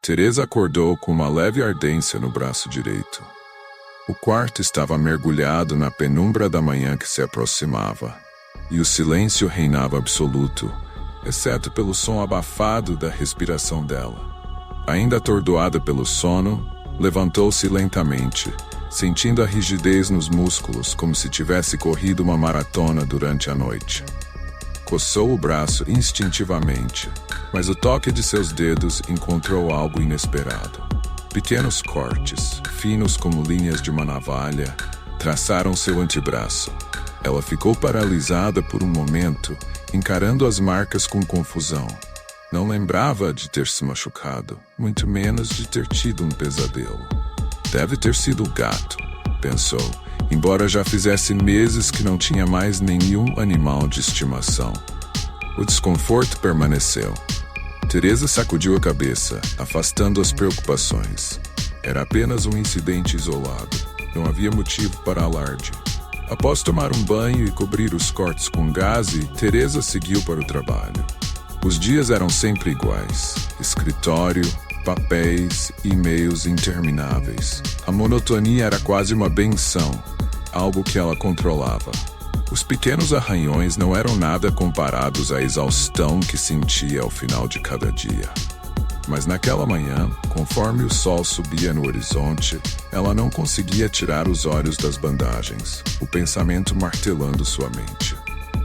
Teresa acordou com uma leve ardência no braço direito. O quarto estava mergulhado na penumbra da manhã que se aproximava, e o silêncio reinava absoluto, exceto pelo som abafado da respiração dela. Ainda atordoada pelo sono, levantou-se lentamente, sentindo a rigidez nos músculos como se tivesse corrido uma maratona durante a noite. Coçou o braço instintivamente, mas o toque de seus dedos encontrou algo inesperado. Pequenos cortes, finos como linhas de uma navalha, traçaram seu antebraço. Ela ficou paralisada por um momento, encarando as marcas com confusão. Não lembrava de ter se machucado, muito menos de ter tido um pesadelo. Deve ter sido o gato, pensou, embora já fizesse meses que não tinha mais nenhum animal de estimação. O desconforto permaneceu. Teresa sacudiu a cabeça, afastando as preocupações. Era apenas um incidente isolado. Não havia motivo para alarde. Após tomar um banho e cobrir os cortes com gaze, Teresa seguiu para o trabalho. Os dias eram sempre iguais. Escritório, papéis, e-mails intermináveis. A monotonia era quase uma benção, algo que ela controlava. Os pequenos arranhões não eram nada comparados à exaustão que sentia ao final de cada dia. Mas naquela manhã, conforme o sol subia no horizonte, ela não conseguia tirar os olhos das bandagens, o pensamento martelando sua mente.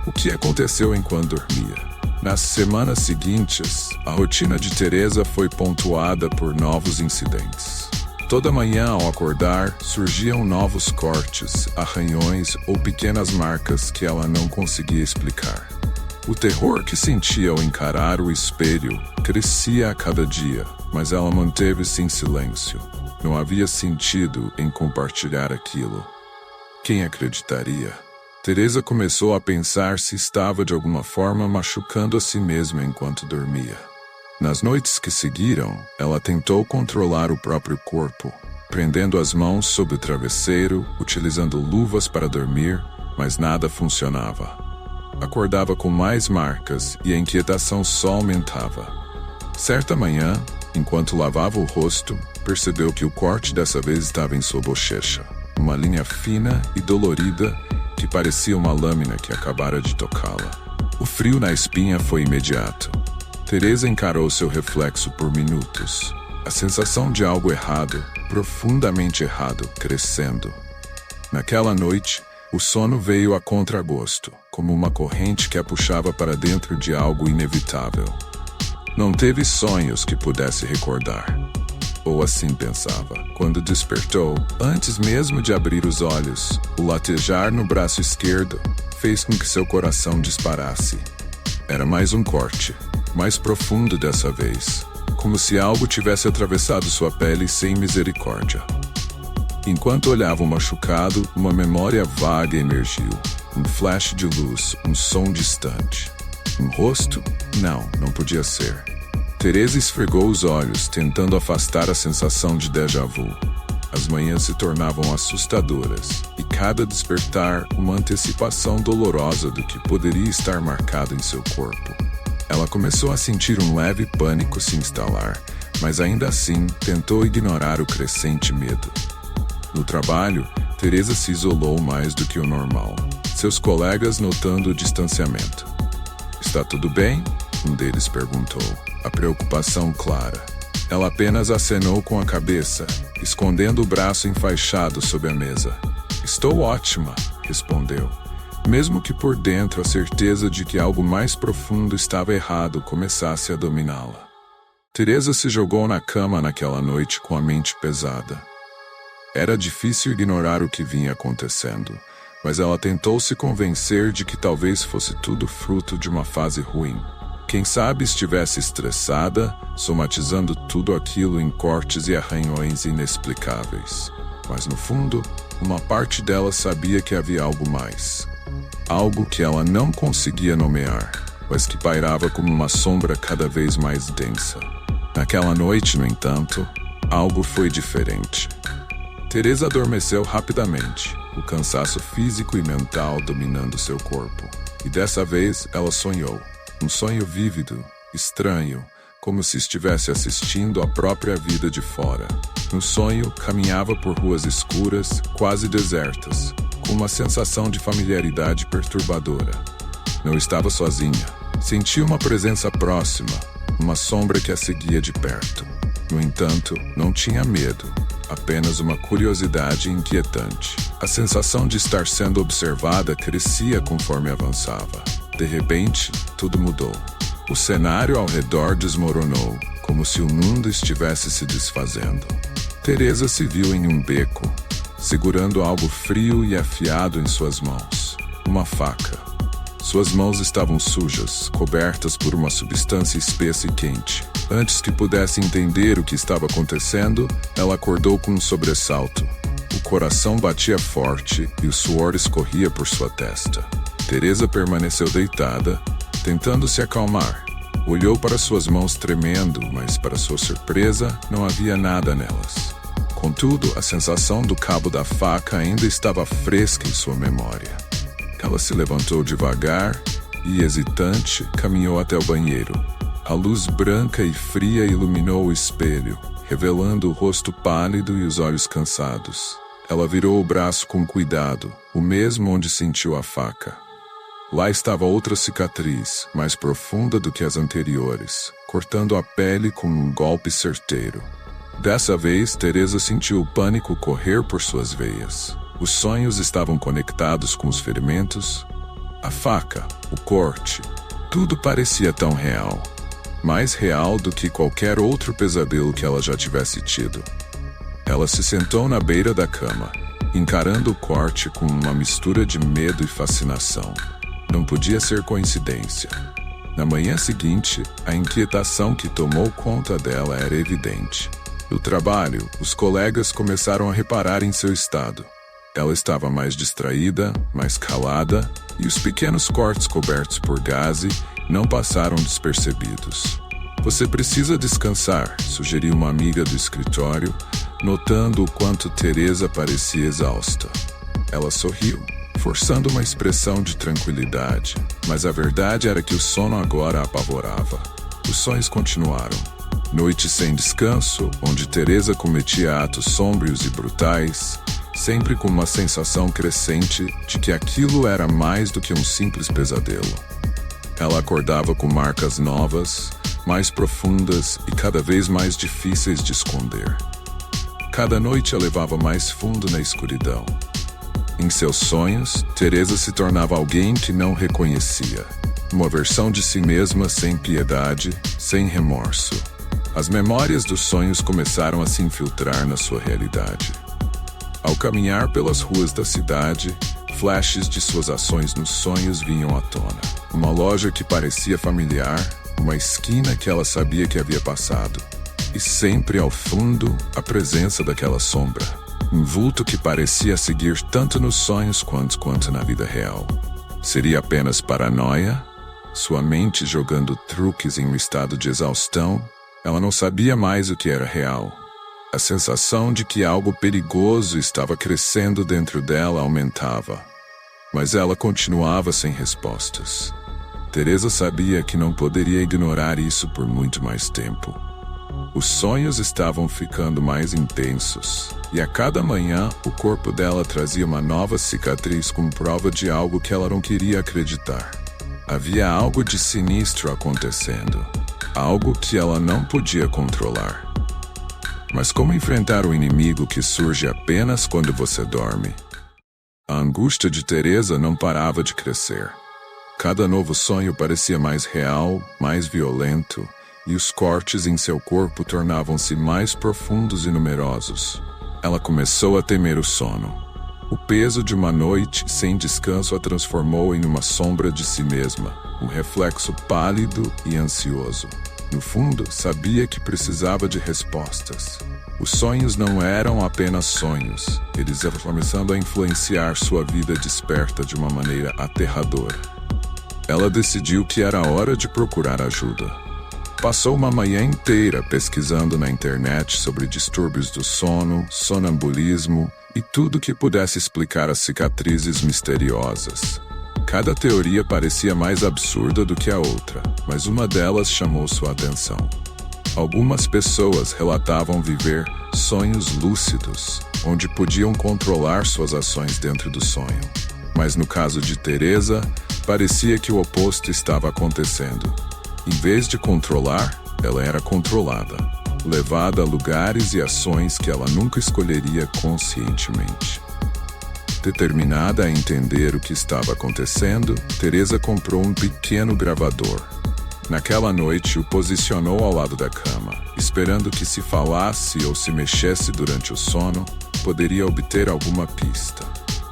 O que aconteceu enquanto dormia? Nas semanas seguintes, a rotina de Teresa foi pontuada por novos incidentes. Toda manhã, ao acordar, surgiam novos cortes, arranhões ou pequenas marcas que ela não conseguia explicar. O terror que sentia ao encarar o espelho crescia a cada dia, mas ela manteve-se em silêncio. Não havia sentido em compartilhar aquilo. Quem acreditaria? Teresa começou a pensar se estava de alguma forma machucando a si mesma enquanto dormia. Nas noites que seguiram, ela tentou controlar o próprio corpo, prendendo as mãos sob o travesseiro, utilizando luvas para dormir, mas nada funcionava. Acordava com mais marcas e a inquietação só aumentava. Certa manhã, enquanto lavava o rosto, percebeu que o corte dessa vez estava em sua bochecha, uma linha fina e dolorida que parecia uma lâmina que acabara de tocá-la. O frio na espinha foi imediato. Teresa encarou seu reflexo por minutos. A sensação de algo errado, profundamente errado, crescendo. Naquela noite, o sono veio a contragosto, como uma corrente que a puxava para dentro de algo inevitável. Não teve sonhos que pudesse recordar. Ou assim pensava. Quando despertou, antes mesmo de abrir os olhos, o latejar no braço esquerdo fez com que seu coração disparasse. Era mais um corte, mais profundo dessa vez, como se algo tivesse atravessado sua pele sem misericórdia. Enquanto olhava o machucado, uma memória vaga emergiu. Um flash de luz, um som distante. Um rosto? Não podia ser. Teresa esfregou os olhos, tentando afastar a sensação de déjà vu. As manhãs se tornavam assustadoras, e cada despertar uma antecipação dolorosa do que poderia estar marcado em seu corpo. Ela começou a sentir um leve pânico se instalar, mas ainda assim tentou ignorar o crescente medo. No trabalho, Teresa se isolou mais do que o normal, seus colegas notando o distanciamento. "Está tudo bem?" um deles perguntou, a preocupação clara. Ela apenas acenou com a cabeça, escondendo o braço enfaixado sob a mesa. "Estou ótima", respondeu, mesmo que por dentro a certeza de que algo mais profundo estava errado começasse a dominá-la. Teresa se jogou na cama naquela noite com a mente pesada. Era difícil ignorar o que vinha acontecendo, mas ela tentou se convencer de que talvez fosse tudo fruto de uma fase ruim. Quem sabe estivesse estressada, somatizando tudo aquilo em cortes e arranhões inexplicáveis. Mas no fundo, uma parte dela sabia que havia algo mais. Algo que ela não conseguia nomear, mas que pairava como uma sombra cada vez mais densa. Naquela noite, no entanto, algo foi diferente. Teresa adormeceu rapidamente, o cansaço físico e mental dominando seu corpo. E dessa vez ela sonhou. Um sonho vívido, estranho, como se estivesse assistindo a própria vida de fora. No sonho, caminhava por ruas escuras, quase desertas, com uma sensação de familiaridade perturbadora. Não estava sozinha. Sentia uma presença próxima, uma sombra que a seguia de perto. No entanto, não tinha medo, apenas uma curiosidade inquietante. A sensação de estar sendo observada crescia conforme avançava. De repente, tudo mudou. O cenário ao redor desmoronou, como se o mundo estivesse se desfazendo. Teresa se viu em um beco, segurando algo frio e afiado em suas mãos. Uma faca. Suas mãos estavam sujas, cobertas por uma substância espessa e quente. Antes que pudesse entender o que estava acontecendo, ela acordou com um sobressalto. O coração batia forte e o suor escorria por sua testa. Teresa permaneceu deitada, tentando se acalmar. Olhou para suas mãos tremendo, mas para sua surpresa, não havia nada nelas. Contudo, a sensação do cabo da faca ainda estava fresca em sua memória. Ela se levantou devagar e, hesitante, caminhou até o banheiro. A luz branca e fria iluminou o espelho, revelando o rosto pálido e os olhos cansados. Ela virou o braço com cuidado, o mesmo onde sentiu a faca. Lá estava outra cicatriz, mais profunda do que as anteriores, cortando a pele com um golpe certeiro. Dessa vez, Teresa sentiu o pânico correr por suas veias. Os sonhos estavam conectados com os ferimentos, a faca, o corte. Tudo parecia tão real. Mais real do que qualquer outro pesadelo que ela já tivesse tido. Ela se sentou na beira da cama, encarando o corte com uma mistura de medo e fascinação. Não podia ser coincidência. Na manhã seguinte, a inquietação que tomou conta dela era evidente. No trabalho, os colegas começaram a reparar em seu estado. Ela estava mais distraída, mais calada, e os pequenos cortes cobertos por gaze não passaram despercebidos. Você precisa descansar, sugeriu uma amiga do escritório, notando o quanto Teresa parecia exausta. Ela sorriu, forçando uma expressão de tranquilidade, mas a verdade era que o sono agora a apavorava. Os sonhos continuaram. Noites sem descanso, onde Teresa cometia atos sômbrios e brutais, sempre com uma sensação crescente de que aquilo era mais do que um simples pesadelo. Ela acordava com marcas novas, mais profundas e cada vez mais difíceis de esconder. Cada noite a levava mais fundo na escuridão. Em seus sonhos, Teresa se tornava alguém que não reconhecia. Uma versão de si mesma sem piedade, sem remorso. As memórias dos sonhos começaram a se infiltrar na sua realidade. Ao caminhar pelas ruas da cidade, flashes de suas ações nos sonhos vinham à tona. Uma loja que parecia familiar, uma esquina que ela sabia que havia passado. E sempre ao fundo, a presença daquela sombra. Um vulto que parecia seguir tanto nos sonhos quanto na vida real. Seria apenas paranoia? Sua mente jogando truques em um estado de exaustão? Ela não sabia mais o que era real. A sensação de que algo perigoso estava crescendo dentro dela aumentava. Mas ela continuava sem respostas. Teresa sabia que não poderia ignorar isso por muito mais tempo. Os sonhos estavam ficando mais intensos, e a cada manhã o corpo dela trazia uma nova cicatriz como prova de algo que ela não queria acreditar. Havia algo de sinistro acontecendo, algo que ela não podia controlar. Mas como enfrentar o inimigo que surge apenas quando você dorme? A angústia de Teresa não parava de crescer. Cada novo sonho parecia mais real, mais violento, e os cortes em seu corpo tornavam-se mais profundos e numerosos. Ela começou a temer o sono. O peso de uma noite sem descanso a transformou em uma sombra de si mesma, um reflexo pálido e ansioso. No fundo, sabia que precisava de respostas. Os sonhos não eram apenas sonhos, eles estavam começando a influenciar sua vida desperta de uma maneira aterradora. Ela decidiu que era hora de procurar ajuda. Passou uma manhã inteira pesquisando na internet sobre distúrbios do sono, sonambulismo e tudo que pudesse explicar as cicatrizes misteriosas. Cada teoria parecia mais absurda do que a outra, mas uma delas chamou sua atenção. Algumas pessoas relatavam viver sonhos lúcidos, onde podiam controlar suas ações dentro do sonho. Mas no caso de Teresa, parecia que o oposto estava acontecendo. Em vez de controlar, ela era controlada, levada a lugares e ações que ela nunca escolheria conscientemente. Determinada a entender o que estava acontecendo, Teresa comprou um pequeno gravador. Naquela noite, o posicionou ao lado da cama, esperando que se falasse ou se mexesse durante o sono, poderia obter alguma pista.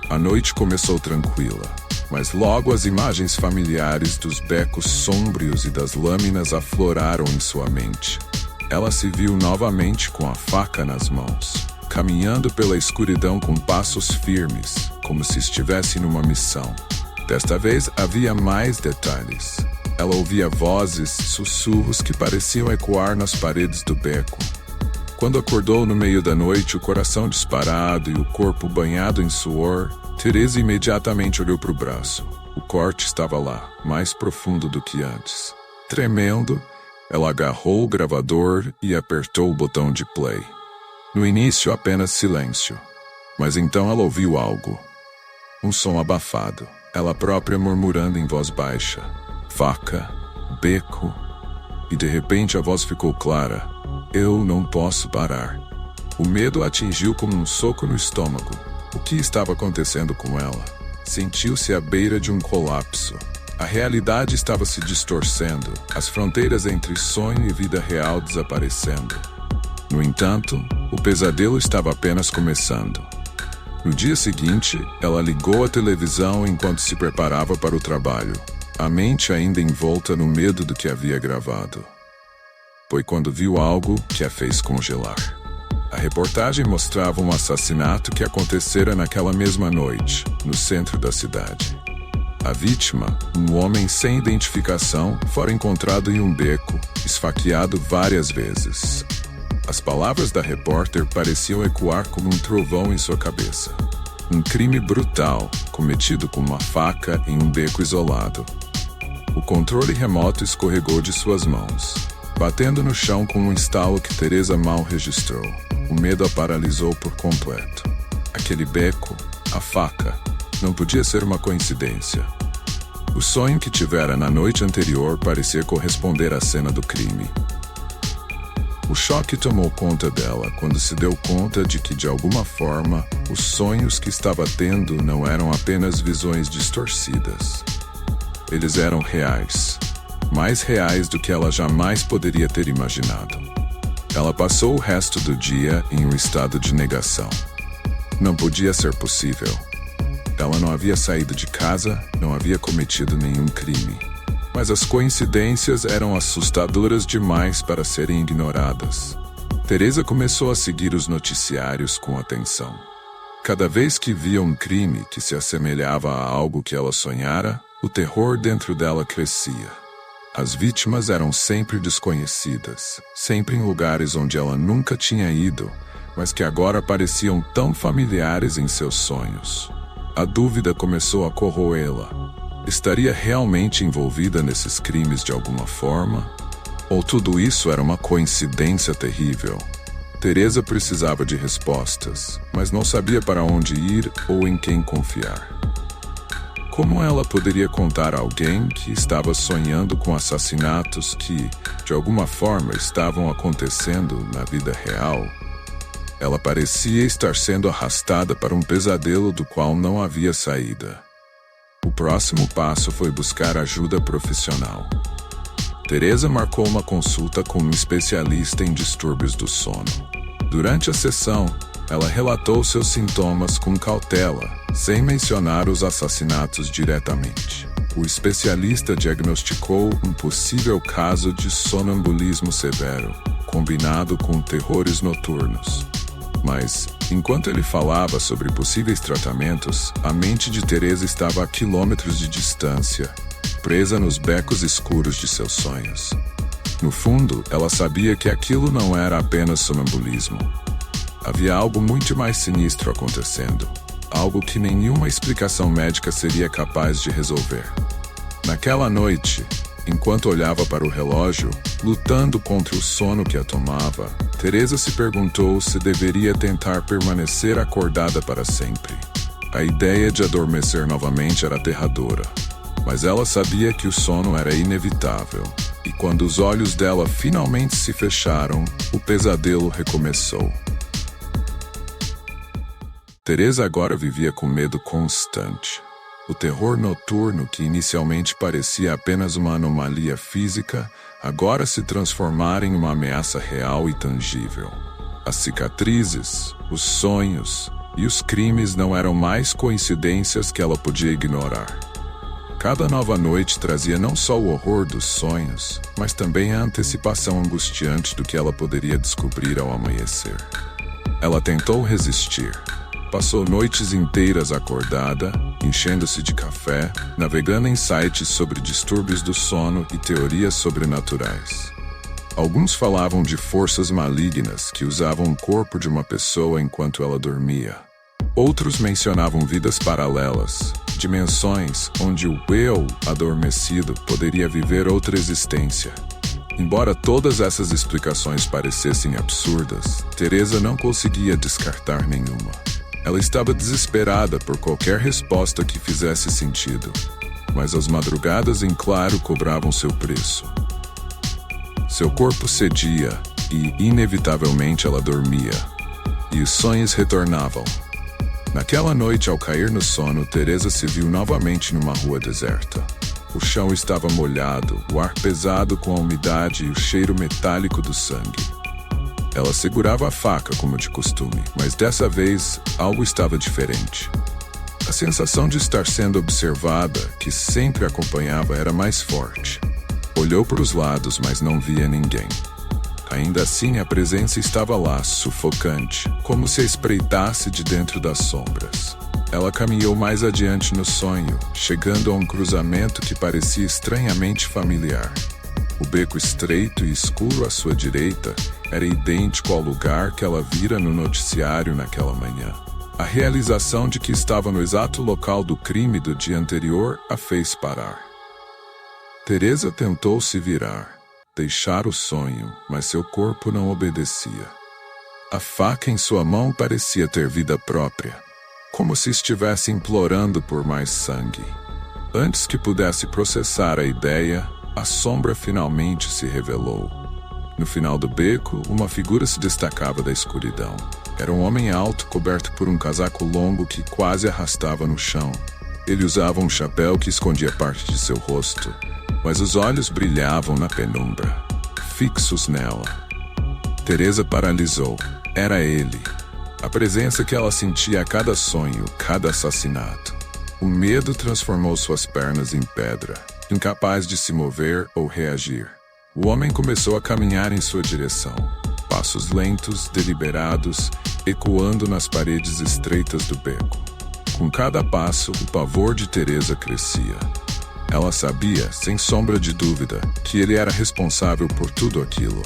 A noite começou tranquila, mas logo as imagens familiares dos becos sômbrios e das lâminas afloraram em sua mente. Ela se viu novamente com a faca nas mãos, caminhando pela escuridão com passos firmes, como se estivesse numa missão. Desta vez havia mais detalhes. Ela ouvia vozes, sussurros que pareciam ecoar nas paredes do beco. Quando acordou no meio da noite, o coração disparado e o corpo banhado em suor, Teresa imediatamente olhou para o braço. O corte estava lá, mais profundo do que antes. Tremendo, ela agarrou o gravador e apertou o botão de play. No início, apenas silêncio. Mas então ela ouviu algo. Um som abafado, ela própria murmurando em voz baixa. Faca, beco, e de repente a voz ficou clara. Eu não posso parar. O medo a atingiu como um soco no estômago. O que estava acontecendo com ela? Sentiu-se à beira de um colapso. A realidade estava se distorcendo, as fronteiras entre sonho e vida real desaparecendo. No entanto, o pesadelo estava apenas começando. No dia seguinte, ela ligou a televisão enquanto se preparava para o trabalho. A mente ainda envolta no medo do que havia gravado. Foi quando viu algo que a fez congelar. A reportagem mostrava um assassinato que acontecera naquela mesma noite, no centro da cidade. A vítima, um homem sem identificação, fora encontrado em um beco, esfaqueado várias vezes. As palavras da repórter pareciam ecoar como um trovão em sua cabeça. Um crime brutal, cometido com uma faca em um beco isolado. O controle remoto escorregou de suas mãos, batendo no chão com um estalo que Teresa mal registrou. O medo a paralisou por completo. Aquele beco, a faca, não podia ser uma coincidência. O sonho que tivera na noite anterior parecia corresponder à cena do crime. O choque tomou conta dela quando se deu conta de que, de alguma forma, os sonhos que estava tendo não eram apenas visões distorcidas. Eles eram reais, mais reais do que ela jamais poderia ter imaginado. Ela passou o resto do dia em um estado de negação. Não podia ser possível. Ela não havia saído de casa, não havia cometido nenhum crime. Mas as coincidências eram assustadoras demais para serem ignoradas. Teresa começou a seguir os noticiários com atenção. Cada vez que via um crime que se assemelhava a algo que ela sonhara, o terror dentro dela crescia. As vítimas eram sempre desconhecidas, sempre em lugares onde ela nunca tinha ido, mas que agora pareciam tão familiares em seus sonhos. A dúvida começou a corroê-la. Estaria realmente envolvida nesses crimes de alguma forma? Ou tudo isso era uma coincidência terrível? Teresa precisava de respostas, mas não sabia para onde ir ou em quem confiar. Como ela poderia contar a alguém que estava sonhando com assassinatos que, de alguma forma, estavam acontecendo na vida real? Ela parecia estar sendo arrastada para um pesadelo do qual não havia saída. O próximo passo foi buscar ajuda profissional. Teresa marcou uma consulta com um especialista em distúrbios do sono. Durante a sessão, ela relatou seus sintomas com cautela, sem mencionar os assassinatos diretamente. O especialista diagnosticou um possível caso de sonambulismo severo, combinado com terrores noturnos. Mas, enquanto ele falava sobre possíveis tratamentos, a mente de Teresa estava a quilômetros de distância, presa nos becos escuros de seus sonhos. No fundo, ela sabia que aquilo não era apenas sonambulismo. Havia algo muito mais sinistro acontecendo, algo que nenhuma explicação médica seria capaz de resolver. Naquela noite, Enquanto olhava para o relógio, lutando contra o sono que a tomava, Teresa se perguntou se deveria tentar permanecer acordada para sempre. A ideia de adormecer novamente era aterradora, mas ela sabia que o sono era inevitável, e quando os olhos dela finalmente se fecharam, o pesadelo recomeçou. Teresa agora vivia com medo constante. O terror noturno, que inicialmente parecia apenas uma anomalia física, agora se transformara em uma ameaça real e tangível. As cicatrizes, os sonhos e os crimes não eram mais coincidências que ela podia ignorar. Cada nova noite trazia não só o horror dos sonhos, mas também a antecipação angustiante do que ela poderia descobrir ao amanhecer. Ela tentou resistir. Passou noites inteiras acordada, enchendo-se de café, navegando em sites sobre distúrbios do sono e teorias sobrenaturais. Alguns falavam de forças malignas que usavam o corpo de uma pessoa enquanto ela dormia. Outros mencionavam vidas paralelas, dimensões onde o eu adormecido poderia viver outra existência. Embora todas essas explicações parecessem absurdas, Teresa não conseguia descartar nenhuma. Ela estava desesperada por qualquer resposta que fizesse sentido, mas as madrugadas em claro cobravam seu preço. Seu corpo cedia e, inevitavelmente, ela dormia, e os sonhos retornavam. Naquela noite, ao cair no sono, Teresa se viu novamente numa rua deserta. O chão estava molhado, o ar pesado com a umidade e o cheiro metálico do sangue. Ela segurava a faca como de costume, mas dessa vez algo estava diferente. A sensação de estar sendo observada, que sempre acompanhava, era mais forte. Olhou para os lados, mas não via ninguém. Ainda assim, a presença estava lá, sufocante, como se a espreitasse de dentro das sombras. Ela caminhou mais adiante no sonho, chegando a um cruzamento que parecia estranhamente familiar. O beco estreito e escuro à sua direita era idêntico ao lugar que ela vira no noticiário naquela manhã. A realização de que estava no exato local do crime do dia anterior a fez parar. Teresa tentou se virar, deixar o sonho, mas seu corpo não obedecia. A faca em sua mão parecia ter vida própria, como se estivesse implorando por mais sangue. Antes que pudesse processar a ideia, a sombra finalmente se revelou. No final do beco, uma figura se destacava da escuridão. Era um homem alto, coberto por um casaco longo que quase arrastava no chão. Ele usava um chapéu que escondia parte de seu rosto, mas os olhos brilhavam na penumbra, fixos nela. Teresa paralisou. Era ele. A presença que ela sentia a cada sonho, cada assassinato. O medo transformou suas pernas em pedra, incapaz de se mover ou reagir. O homem começou a caminhar em sua direção, passos lentos, deliberados, ecoando nas paredes estreitas do beco. Com cada passo, o pavor de Teresa crescia. Ela sabia, sem sombra de dúvida, que ele era responsável por tudo aquilo.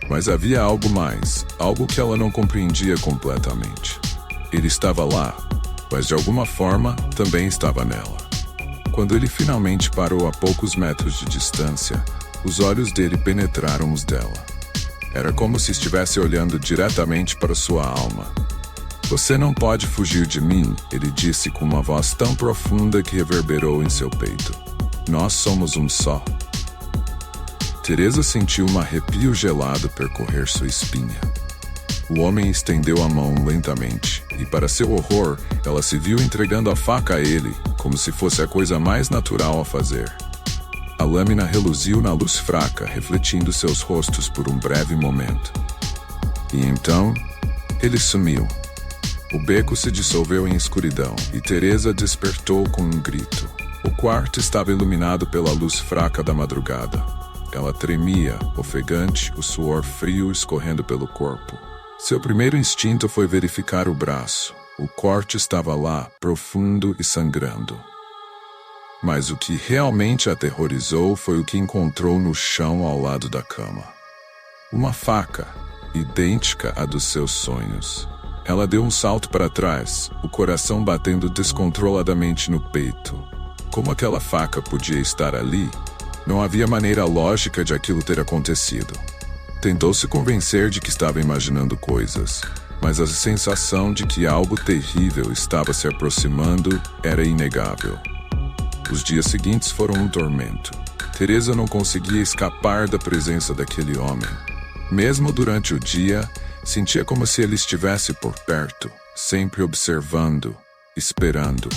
Mas havia algo mais, algo que ela não compreendia completamente. Ele estava lá, mas de alguma forma também estava nela. Quando ele finalmente parou a poucos metros de distância, os olhos dele penetraram os dela. Era como se estivesse olhando diretamente para sua alma. "Você não pode fugir de mim", ele disse com uma voz tão profunda que reverberou em seu peito. "Nós somos um só." Teresa sentiu um arrepio gelado percorrer sua espinha. O homem estendeu a mão lentamente, e para seu horror, ela se viu entregando a faca a ele, como se fosse a coisa mais natural a fazer. A lâmina reluziu na luz fraca, refletindo seus rostos por um breve momento. E então, ele sumiu. O beco se dissolveu em escuridão, e Teresa despertou com um grito. O quarto estava iluminado pela luz fraca da madrugada. Ela tremia, ofegante, o suor frio escorrendo pelo corpo. Seu primeiro instinto foi verificar o braço. O corte estava lá, profundo e sangrando. Mas o que realmente a aterrorizou foi o que encontrou no chão ao lado da cama. Uma faca, idêntica à dos seus sonhos. Ela deu um salto para trás, o coração batendo descontroladamente no peito. Como aquela faca podia estar ali? Não havia maneira lógica de aquilo ter acontecido. Tentou se convencer de que estava imaginando coisas, mas a sensação de que algo terrível estava se aproximando era inegável. Os dias seguintes foram um tormento. Teresa não conseguia escapar da presença daquele homem. Mesmo durante o dia, sentia como se ele estivesse por perto, sempre observando, esperando.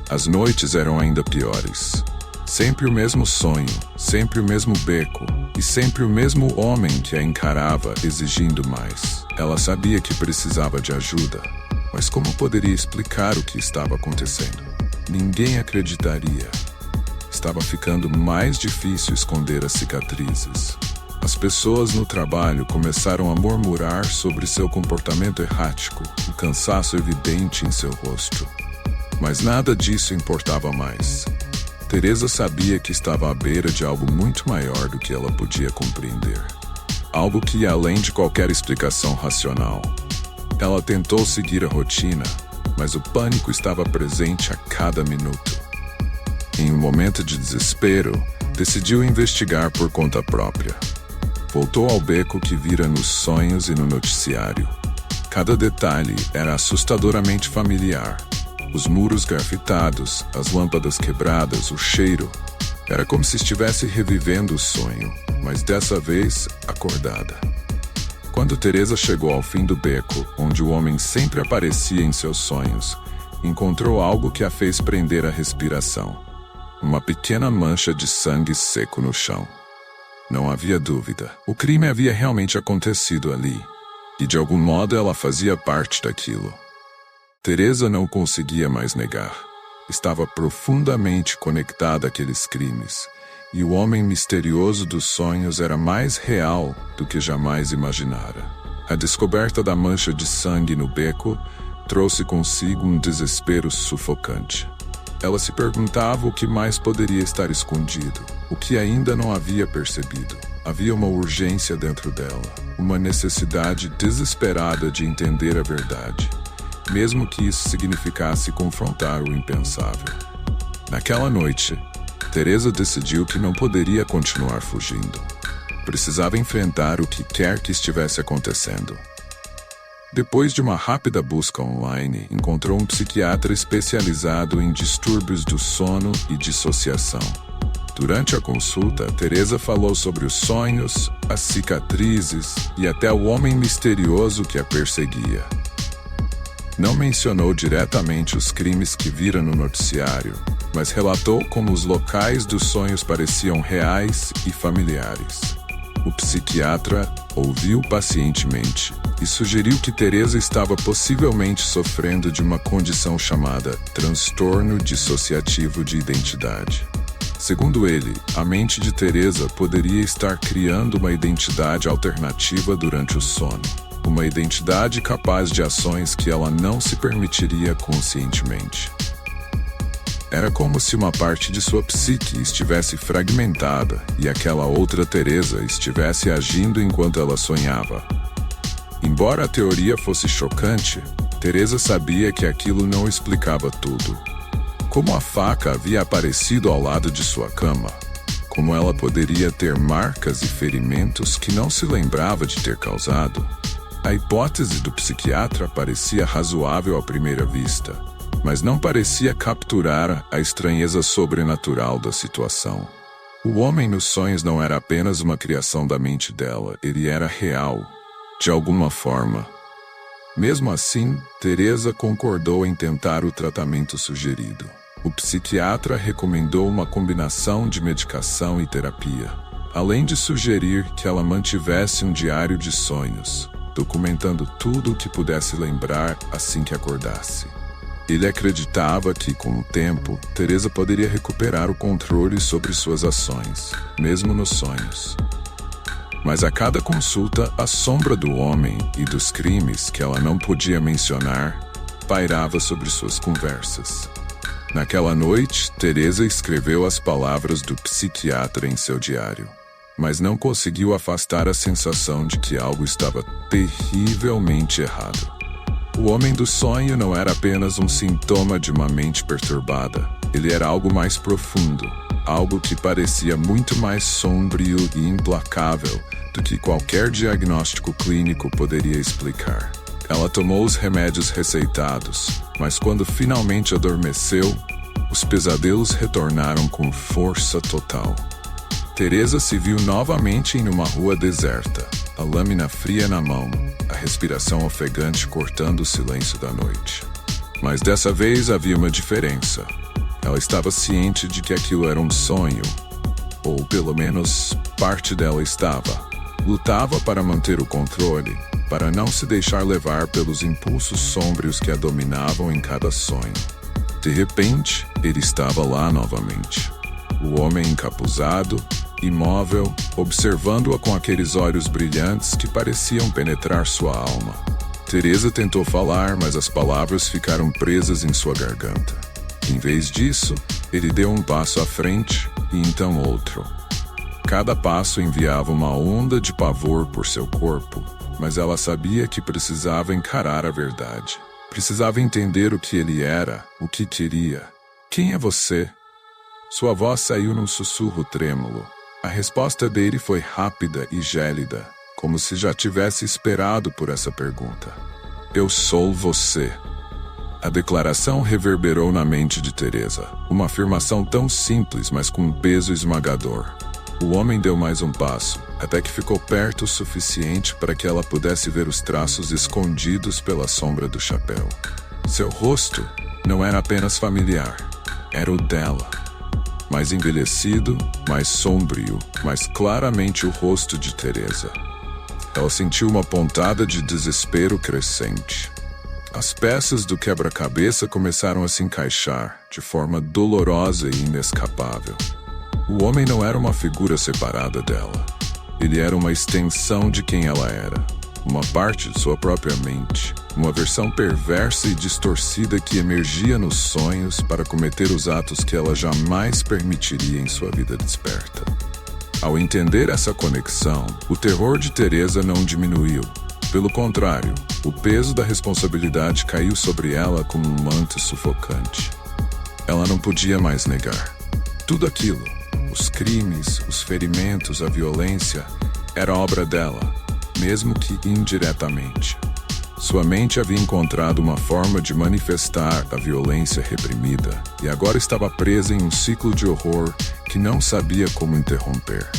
As noites eram ainda piores. Sempre o mesmo sonho, sempre o mesmo beco, e sempre o mesmo homem que a encarava exigindo mais. Ela sabia que precisava de ajuda, mas como poderia explicar o que estava acontecendo? Ninguém acreditaria. Estava ficando mais difícil esconder as cicatrizes. As pessoas no trabalho começaram a murmurar sobre seu comportamento errático, o cansaço evidente em seu rosto. Mas nada disso importava mais. Teresa sabia que estava à beira de algo muito maior do que ela podia compreender. Algo que ia além de qualquer explicação racional. Ela tentou seguir a rotina, mas o pânico estava presente a cada minuto. Em um momento de desespero, decidiu investigar por conta própria. Voltou ao beco que vira nos sonhos e no noticiário. Cada detalhe era assustadoramente familiar. Os muros grafitados, as lâmpadas quebradas, o cheiro. Era como se estivesse revivendo o sonho, mas dessa vez acordada. Quando Teresa chegou ao fim do beco, onde o homem sempre aparecia em seus sonhos, encontrou algo que a fez prender a respiração. Uma pequena mancha de sangue seco no chão. Não havia dúvida. O crime havia realmente acontecido ali. E de algum modo ela fazia parte daquilo. Teresa não conseguia mais negar. Estava profundamente conectada àqueles crimes. E o homem misterioso dos sonhos era mais real do que jamais imaginara. A descoberta da mancha de sangue no beco trouxe consigo um desespero sufocante. Ela se perguntava o que mais poderia estar escondido, o que ainda não havia percebido. Havia uma urgência dentro dela, uma necessidade desesperada de entender a verdade, mesmo que isso significasse confrontar o impensável. Naquela noite, Teresa decidiu que não poderia continuar fugindo. Precisava enfrentar o que quer que estivesse acontecendo. Depois de uma rápida busca online, encontrou um psiquiatra especializado em distúrbios do sono e dissociação. Durante a consulta, Teresa falou sobre os sonhos, as cicatrizes e até o homem misterioso que a perseguia. Não mencionou diretamente os crimes que vira no noticiário, mas relatou como os locais dos sonhos pareciam reais e familiares. O psiquiatra ouviu pacientemente e sugeriu que Teresa estava possivelmente sofrendo de uma condição chamada transtorno dissociativo de identidade. Segundo ele, a mente de Teresa poderia estar criando uma identidade alternativa durante o sono, uma identidade capaz de ações que ela não se permitiria conscientemente. Era como se uma parte de sua psique estivesse fragmentada e aquela outra Teresa estivesse agindo enquanto ela sonhava. Embora a teoria fosse chocante, Teresa sabia que aquilo não explicava tudo. Como a faca havia aparecido ao lado de sua cama, como ela poderia ter marcas e ferimentos que não se lembrava de ter causado, a hipótese do psiquiatra parecia razoável à primeira vista, mas não parecia capturar a estranheza sobrenatural da situação. O homem nos sonhos não era apenas uma criação da mente dela, ele era real, de alguma forma. Mesmo assim, Teresa concordou em tentar o tratamento sugerido. O psiquiatra recomendou uma combinação de medicação e terapia, além de sugerir que ela mantivesse um diário de sonhos, documentando tudo o que pudesse lembrar assim que acordasse. Ele acreditava que, com o tempo, Teresa poderia recuperar o controle sobre suas ações, mesmo nos sonhos. Mas a cada consulta, a sombra do homem e dos crimes que ela não podia mencionar pairava sobre suas conversas. Naquela noite, Teresa escreveu as palavras do psiquiatra em seu diário, mas não conseguiu afastar a sensação de que algo estava terrivelmente errado. O homem do sonho não era apenas um sintoma de uma mente perturbada. Ele era algo mais profundo, algo que parecia muito mais sombrio e implacável do que qualquer diagnóstico clínico poderia explicar. Ela tomou os remédios receitados, mas quando finalmente adormeceu, os pesadelos retornaram com força total. Teresa se viu novamente em uma rua deserta, a lâmina fria na mão, a respiração ofegante cortando o silêncio da noite. Mas dessa vez havia uma diferença. Ela estava ciente de que aquilo era um sonho, ou pelo menos parte dela estava. Lutava para manter o controle, para não se deixar levar pelos impulsos sômbrios que a dominavam em cada sonho. De repente, ele estava lá novamente. O homem encapuzado, imóvel, observando-a com aqueles olhos brilhantes que pareciam penetrar sua alma. Teresa tentou falar, mas as palavras ficaram presas em sua garganta. Em vez disso, ele deu um passo à frente e então outro. Cada passo enviava uma onda de pavor por seu corpo, mas ela sabia que precisava encarar a verdade. Precisava entender o que ele era, o que queria. Quem é você? Sua voz saiu num sussurro trêmulo. A resposta dele foi rápida e gélida, como se já tivesse esperado por essa pergunta. Eu sou você. A declaração reverberou na mente de Teresa. Uma afirmação tão simples, mas com um peso esmagador. O homem deu mais um passo, até que ficou perto o suficiente para que ela pudesse ver os traços escondidos pela sombra do chapéu. Seu rosto não era apenas familiar, era o dela. Mais envelhecido, mais sombrio, mais claramente o rosto de Teresa. Ela sentiu uma pontada de desespero crescente. As peças do quebra-cabeça começaram a se encaixar, de forma dolorosa e inescapável. O homem não era uma figura separada dela. Ele era uma extensão de quem ela era, uma parte de sua própria mente, uma versão perversa e distorcida que emergia nos sonhos para cometer os atos que ela jamais permitiria em sua vida desperta. Ao entender essa conexão, o terror de Teresa não diminuiu. Pelo contrário, o peso da responsabilidade caiu sobre ela como um manto sufocante. Ela não podia mais negar. Tudo aquilo, os crimes, os ferimentos, a violência, era obra dela, mesmo que indiretamente. Sua mente havia encontrado uma forma de manifestar a violência reprimida e agora estava presa em um ciclo de horror que não sabia como interromper.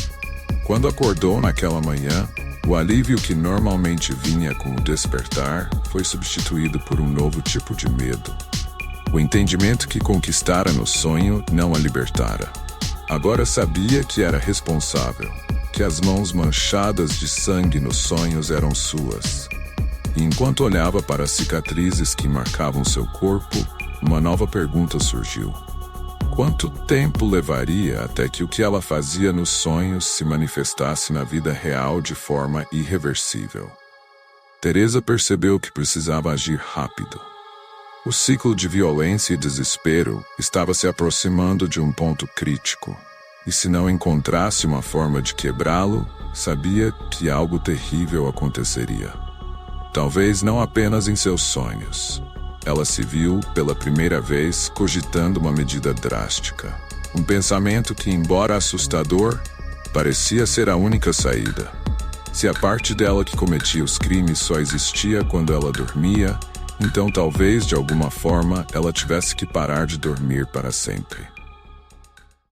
Quando acordou naquela manhã, o alívio que normalmente vinha com o despertar foi substituído por um novo tipo de medo. O entendimento que conquistara no sonho não a libertara. Agora sabia que era responsável, que as mãos manchadas de sangue nos sonhos eram suas. E enquanto olhava para as cicatrizes que marcavam seu corpo, uma nova pergunta surgiu. Quanto tempo levaria até que o que ela fazia nos sonhos se manifestasse na vida real de forma irreversível? Teresa percebeu que precisava agir rápido. O ciclo de violência e desespero estava se aproximando de um ponto crítico, e se não encontrasse uma forma de quebrá-lo, sabia que algo terrível aconteceria. Talvez não apenas em seus sonhos. Ela se viu, pela primeira vez, cogitando uma medida drástica. Um pensamento que, embora assustador, parecia ser a única saída. Se a parte dela que cometia os crimes só existia quando ela dormia, então talvez, de alguma forma, ela tivesse que parar de dormir para sempre.